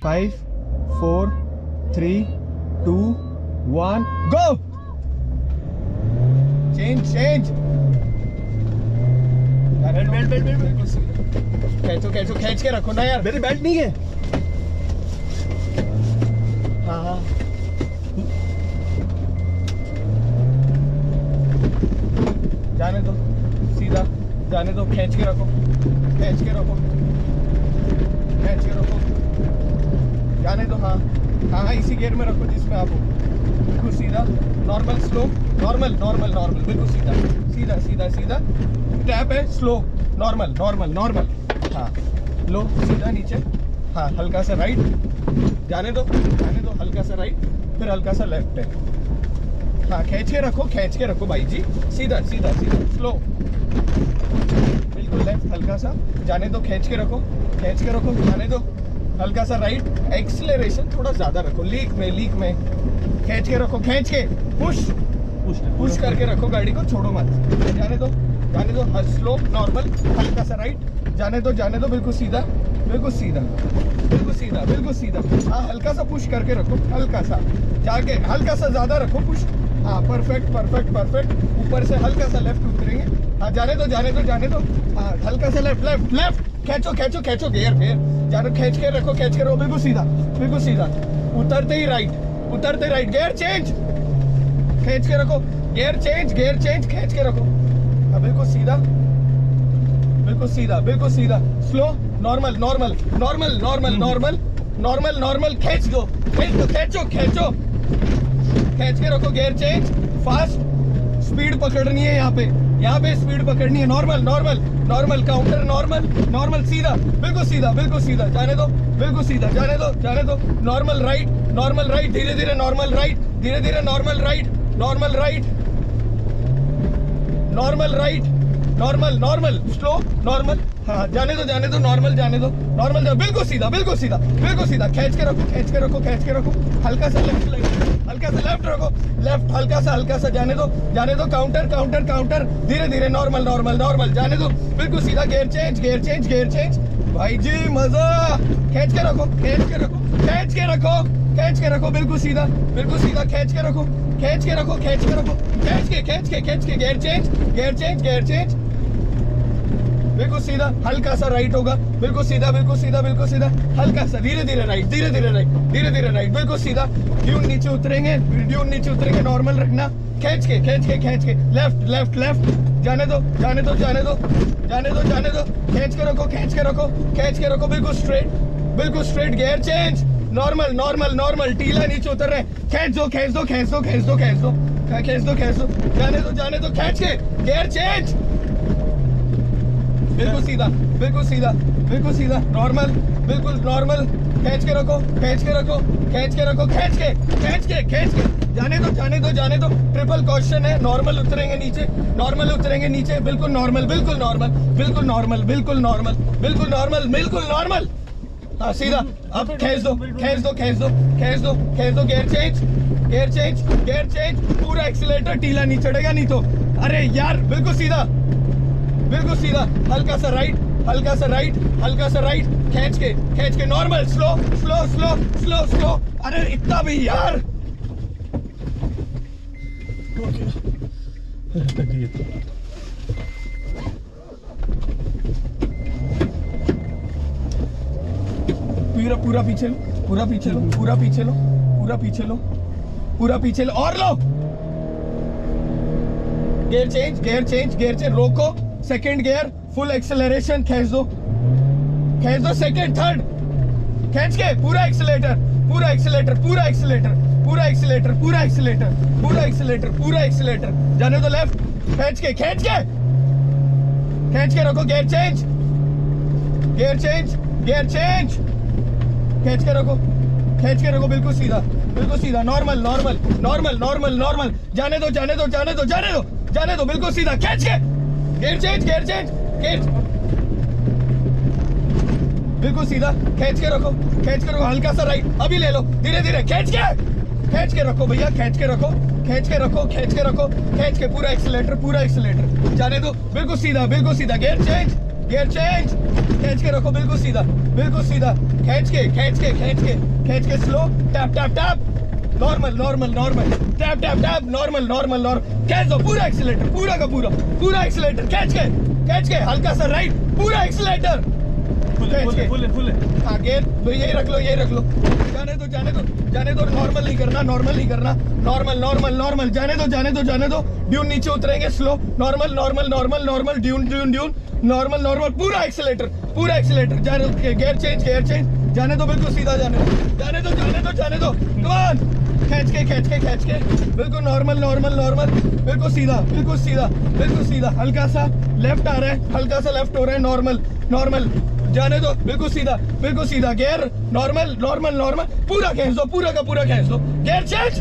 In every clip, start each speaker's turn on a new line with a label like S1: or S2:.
S1: 5 4 3 2 1 go change belt खींच के रखो ना यार,
S2: मेरी बेल्ट नहीं है।
S1: हाँ जाने दो, सीधा जाने दो, खींच के रखो जाने दो। हाँ इसी गियर में रखो जिसमें आप हो, बिल्कुल सीधा, नॉर्मल स्लो, नॉर्मल बिल्कुल सीधा टैप है, स्लो नॉर्मल। हाँ लो सीधा नीचे, हाँ हल्का सा राइट, जाने दो हल्का सा राइट, फिर हल्का सा लेफ्ट है। हाँ खींच के रखो भाई जी, सीधा स्लो, बिल्कुल लेफ्ट, हल्का सा जाने दो, खींच के रखो जाने दो, हल्का सा राइट, एक्सीलरेशन थोड़ा ज्यादा रखो, लीक में खींच के रखो, पुश करके रखो गाड़ी को, छोड़ो मत, जाने दो स्लो नॉर्मल, हल्का सा राइट, जाने दो बिल्कुल सीधा। हाँ हल्का सा पुश करके रखो, हल्का सा जाके, हल्का सा ज्यादा रखो पुश। हाँ परफेक्ट, ऊपर से हल्का सा लेफ्ट उतरेंगे। हाँ जाने दो। हाँ हल्का सा लेफ्ट, खींचो गियर जाने, खींच के रखो, बिल्कुल सीधा, उतरते ही राइट, गियर चेंज, खींच के रखो, गियर चेंज, खींच के रखो। हाँ बिल्कुल सीधा, स्लो, नॉर्मल, खींचो, खींच के रखो, गियर चेंज, फास्ट, स्पीड पकड़नी है यहाँ पे स्पीड पकड़नी है, नॉर्मल, काउंटर नॉर्मल, सीधा, बिल्कुल सीधा, जाने दो, बिल्कुल सीधा, जाने दो, नॉर्मल राइट, धीरे नॉर्मल राइट, स्लो, नॉर्मल। हाँ जाने दो, नॉर्मल जाने दो, बिल्कुल सीधा, खींच के रखो, हल्का सा लेफ्ट रखो, हल्का सा जाने दो, काउंटर, धीरे नॉर्मल, जाने दो, बिल्कुल सीधा, गियर चेंज, भाई जी मजा, खींच के रखो, बिल्कुल सीधा, खींच के, गियर चेंज, बिल्कुल सीधा, हल्का सा राइट होगा, बिल्कुल सीधा, हल्का सा धीरे राइट, बिल्कुल सीधा, ड्यून नीचे उतरेंगे, नॉर्मल रखना, खींच के, लेफ्ट, जाने दो, खींच के रखो, बिल्कुल स्ट्रेट, गियर चेंज, नॉर्मल, टीला नीचे उतर रहे, खींच दो, जाने दो, खींच के, गियर चेंज, बिल्कुल सीधा, नॉर्मल, खींच के रखो, जाने दो, ट्रिपल कॉशन है, नॉर्मल उतरेंगे नीचे, बिल्कुल नॉर्मल। हाँ सीधा, अब खींच दो, गियर चेंज, पूरा एक्सीलेटर, टीला नहीं चढ़ेगा, नहीं तो, अरे यार, बिल्कुल सीधा, हल्का सा राइट, खींच के, नॉर्मल, स्लो, अरे इतना भी यार, पूरा पीछे लो, और लो, गियर चेंज, रोको, सेकंड गियर, फुल एक्सेलरेशन, खींच दो, सेकंड, थर्ड, खींच के, पूरा एक्सेलेटर, जाने दो, लेफ्ट, खींच के रखो, गियर चेंज, खींच के रखो, बिल्कुल सीधा, नॉर्मल, जाने दो, बिल्कुल सीधा, खींच के, गियर चेंज, बिल्कुल सीधा, खींच के रखो, हल्का सा राइट, अभी ले लो, धीरे, खींच के रखो भैया, खींच के रखो, पूरा एक्सीलेटर, जाने दो, बिल्कुल सीधा, गियर चेंज, गियर चेंज, खींच के रखो बिल्कुल सीधा, बिल्कुल सीधा, खींच के खींच के खींच के खींच के slow, tap tap tap, normal normal normal, tap tap tap, normal normal normal, खींच दो पूरा एक्सीलेटर, पूरा का पूरा, पूरा एक्सीलेटर खींच के हल्का सा राइट, पूरा एक्सीलेटर
S2: फुल
S1: हाँ गियर यही रख लो, यही रख लो, जाने दो जाने दो जाने दो, नॉर्मल नहीं करना, नॉर्मल नहीं करना, नॉर्मल नॉर्मल नॉर्मल, जाने दो जाने दो जाने दो, ड्यून नीचे उतरेंगे, slow, normal normal normal normal, dune dune dune, normal normal, पूरा एक्सीलेटर, जाने दो, गियर चेंज, जाने दो बिल्कुल सीधा, जाने दो, कम ऑन, खींच के बिल्कुल नॉर्मल नॉर्मल नॉर्मल, बिल्कुल सीधा, हल्का सा लेफ्ट आ रहा है, हल्का सा लेफ्ट हो रहा है, नॉर्मल, जाने दो बिल्कुल सीधा, गियर नॉर्मल नॉर्मल नॉर्मल, पूरा खींच दो, पूरा का पूरा खींच दो, गियर चेंज,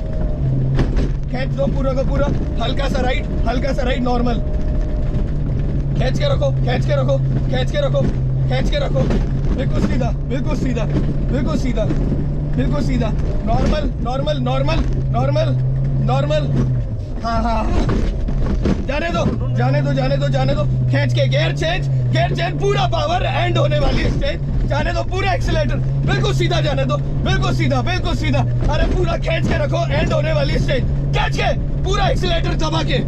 S1: खींच दो पूरा का पूरा, हल्का सा राइट, नॉर्मल, खींच के रखो, बिल्कुल सीधा, नॉर्मल, हाँ, जाने दो, खींच के गियर चेंज, पूरा पावर एंड होने वाली है स्टेज, जाने दो, पूरा एक्सीलेटर, बिल्कुल सीधा जाने दो, बिल्कुल सीधा, अरे पूरा खींच के रखो, एंड होने वाली स्टेज, खींच के पूरा एक्सीलेटर दबा के,